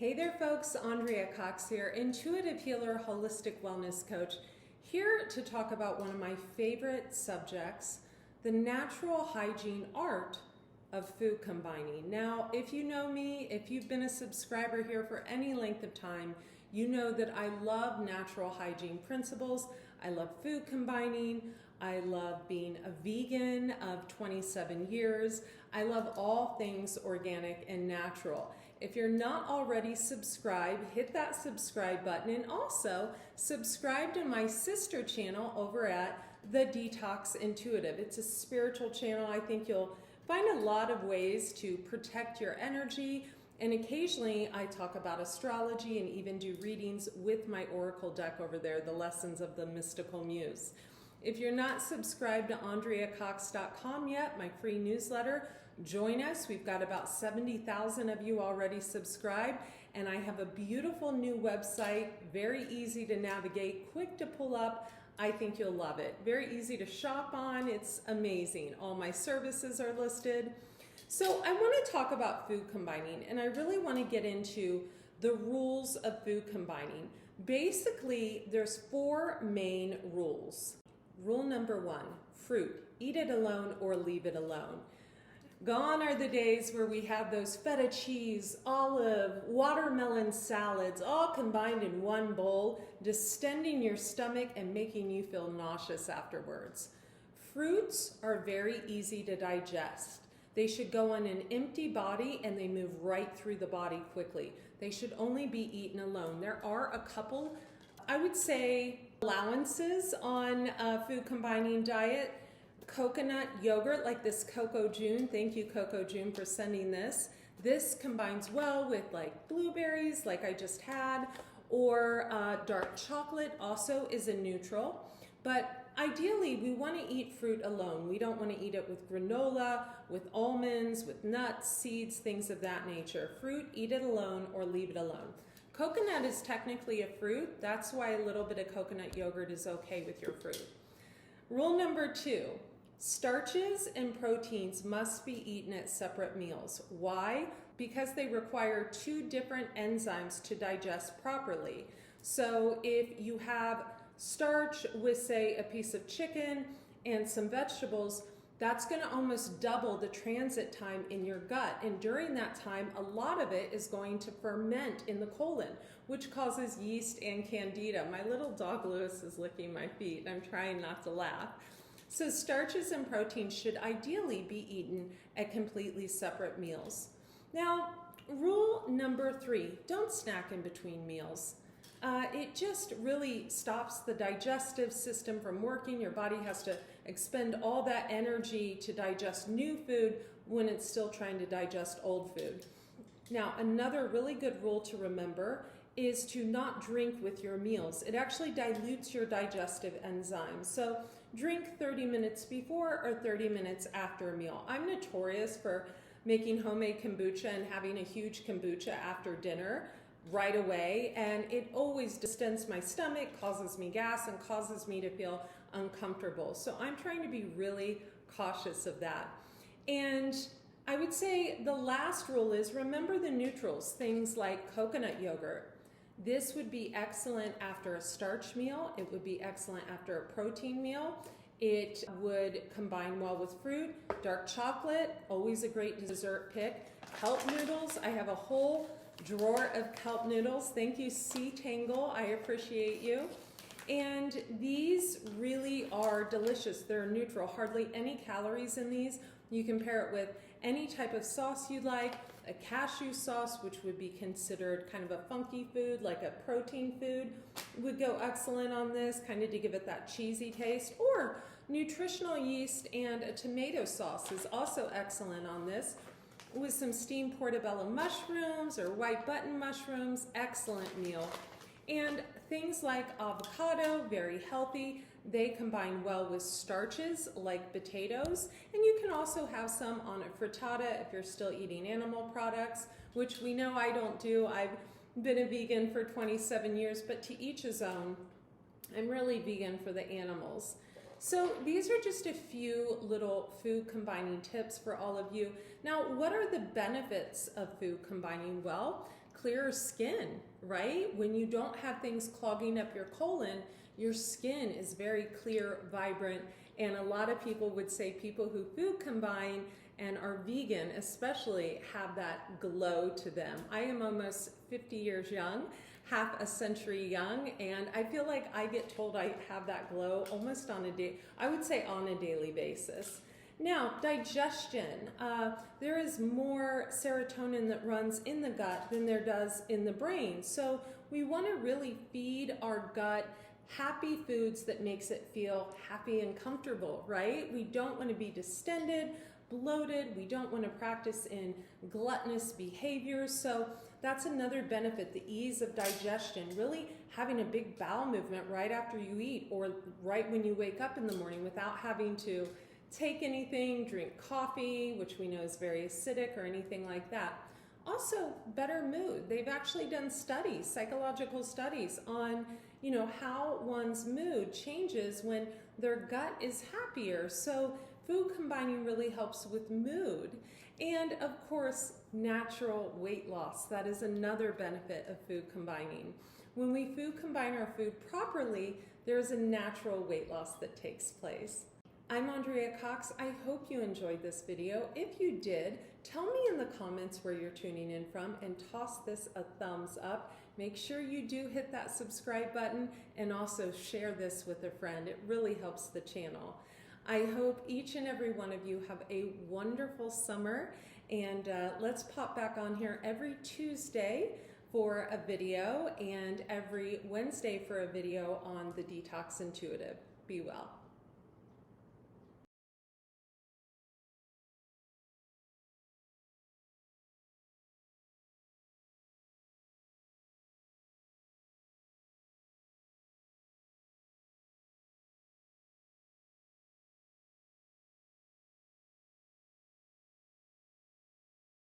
Hey there folks, Andrea Cox here, intuitive healer, holistic wellness coach, here to talk about one of my favorite subjects, the natural hygiene art of food combining. Now, if you know me, if you've been a subscriber here for any length of time, you know that I love natural hygiene principles. I love food combining. I love being a vegan of 27 years. I love all things organic and natural. If you're not already subscribed, hit that subscribe button, and also subscribe to my sister channel over at The Detox Intuitive. It's a spiritual channel. I think you'll find a lot of ways to protect your energy, and occasionally I talk about astrology and even do readings with my oracle deck over there, the Lessons of the Mystical Muse. If you're not subscribed to AndreaCox.com yet, my free newsletter, join us. We've got about 70,000 of you already subscribed, and I have a beautiful new website, very easy to navigate, quick to pull up. I think you'll love it. Very easy to shop on. It's amazing. All my services are listed. So I want to talk about food combining, and I really want to get into the rules of food combining. Basically, there's 4 main rules. Rule number 1, fruit. Eat it alone or leave it alone. Gone are the days where we have those feta cheese, olive, watermelon salads all combined in one bowl, distending your stomach and making you feel nauseous afterwards. Fruits are very easy to digest. They should go on an empty body and they move right through the body quickly. They should only be eaten alone. There are a couple, I would say, allowances on a food combining diet. Coconut yogurt, like this Coco June. Thank you, Coco June, for sending this. This combines well with like blueberries, like I just had, or dark chocolate also is a neutral. But ideally, we want to eat fruit alone. We don't want to eat it with granola, with almonds, with nuts, seeds, things of that nature. Fruit, eat it alone or leave it alone. Coconut is technically a fruit. That's why a little bit of coconut yogurt is okay with your fruit. Rule number 2, starches and proteins must be eaten at separate meals. Why? Because they require 2 different enzymes to digest properly. So if you have starch with, say, a piece of chicken and some vegetables, that's going to almost double the transit time in your gut. And during that time, a lot of it is going to ferment in the colon, which causes yeast and candida. My little dog Lewis is licking my feet. I'm trying not to laugh. So starches and proteins should ideally be eaten at completely separate meals. Now, rule number 3, don't snack in between meals. It just really stops the digestive system from working. Your body has to expend all that energy to digest new food when it's still trying to digest old food. Now, another really good rule to remember is to not drink with your meals. It actually dilutes your digestive enzymes. So drink 30 minutes before or 30 minutes after a meal. I'm notorious for making homemade kombucha and having a huge kombucha after dinner right away, and it always distends my stomach, causes me gas, and causes me to feel uncomfortable. So I'm trying to be really cautious of that. And I would say the last rule is remember the neutrals, things like coconut yogurt. This would be excellent after a starch meal. It would be excellent after a protein meal. It would combine well with fruit. Dark chocolate, always a great dessert pick. Kelp noodles, I have a whole drawer of kelp noodles. Thank you, Sea Tangle. I appreciate you. And these really are delicious. They're neutral, hardly any calories in these. You can pair it with any type of sauce you like. A cashew sauce, which would be considered kind of a funky food, like a protein food, would go excellent on this, kind of to give it that cheesy taste. Or nutritional yeast and a tomato sauce is also excellent on this, with some steamed portobello mushrooms or white button mushrooms. Excellent meal. And things like avocado, very healthy. They combine well with starches like potatoes, and you can also have some on a frittata if you're still eating animal products, which we know I don't do. I've been a vegan for 27 years, but to each his own. I'm really vegan for the animals. So these are just a few little food combining tips for all of you. Now, what are the benefits of food combining? Well, clearer skin, right? When you don't have things clogging up your colon, your skin is very clear, vibrant, and a lot of people would say people who food combine and are vegan especially have that glow to them. I am almost 50 years young, half a century young, and I feel like I get told I have that glow almost on a day, I would say on a daily basis. Now, digestion. There is more serotonin that runs in the gut than there does in the brain. So we want to really feed our gut happy foods that makes it feel happy and comfortable, right? We don't want to be distended, bloated. We don't want to practice in gluttonous behaviors. So that's another benefit, the ease of digestion, really having a big bowel movement right after you eat or right when you wake up in the morning without having to take anything, drink coffee, which we know is very acidic, or anything like that. Also, better mood. They've actually done studies, psychological studies on, how one's mood changes when their gut is happier. So food combining really helps with mood. And of course, natural weight loss. That is another benefit of food combining. When we food combine our food properly, there's a natural weight loss that takes place. I'm Andrea Cox. I hope you enjoyed this video. If you did, tell me in the comments where you're tuning in from and toss this a thumbs up. Make sure you do hit that subscribe button and also share this with a friend. It really helps the channel. I hope each and every one of you have a wonderful summer, and let's pop back on here every Tuesday for a video and every Wednesday for a video on the Detox Intuitive. Be well.